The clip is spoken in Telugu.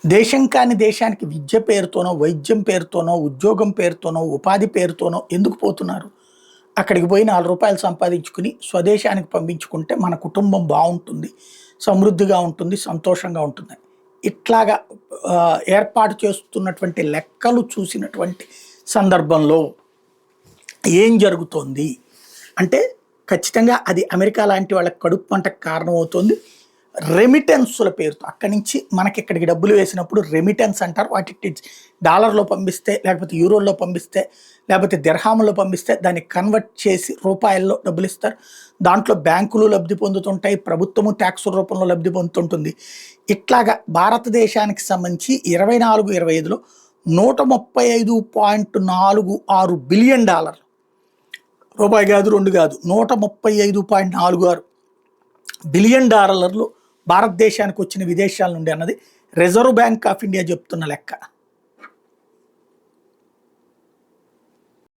దేశం కాని దేశానికి విద్య పేరుతోనో, వైద్యం పేరుతోనో, ఉద్యోగం పేరుతోనో, ఉపాధి పేరుతోనో ఎందుకు పోతున్నారు? అక్కడికి పోయి రూ. 4 సంపాదించుకుని స్వదేశానికి పంపించుకుంటే మన కుటుంబం బావుంటుంది, సమృద్ధిగా ఉంటుంది, సంతోషంగా ఉంటుంది. ఇట్లాగా ఏర్పాటు చేస్తున్నటువంటి లెక్కలు చూసినటువంటి సందర్భంలో ఏం జరుగుతోంది అంటే, ఖచ్చితంగా అది అమెరికా లాంటి వాళ్ళకి కడుపు మంటకు కారణమవుతుంది. రెమిటెన్స్‌ల పేరుతో అక్కడి నుంచి మనకిక్కడికి డబ్బులు వేసినప్పుడు రెమిటెన్స్ అంటారు. వాటిని డాలర్‌లో పంపిస్తే, లేకపోతే యూరోల్లో పంపిస్తే, లేకపోతే దిర్హాముల్లో పంపిస్తే దాన్ని కన్వర్ట్ చేసి రూపాయల్లో డబ్బులిస్తారు. దాంట్లో బ్యాంకులు లబ్ధి పొందుతుంటాయి, ప్రభుత్వము ట్యాక్సుల రూపంలో లబ్ధి పొందుతుంటుంది. ఇట్లాగా భారతదేశానికి సంబంధించి 24, 25లో $135.46 బిలియన్, రూపాయి కాదు, 2 కాదు, $135.46 బిలియన్ భారతదేశానికి వచ్చిన విదేశాల నుండి అన్నది రిజర్వ్ బ్యాంక్ ఆఫ్ ఇండియా చెప్తున్న లెక్క.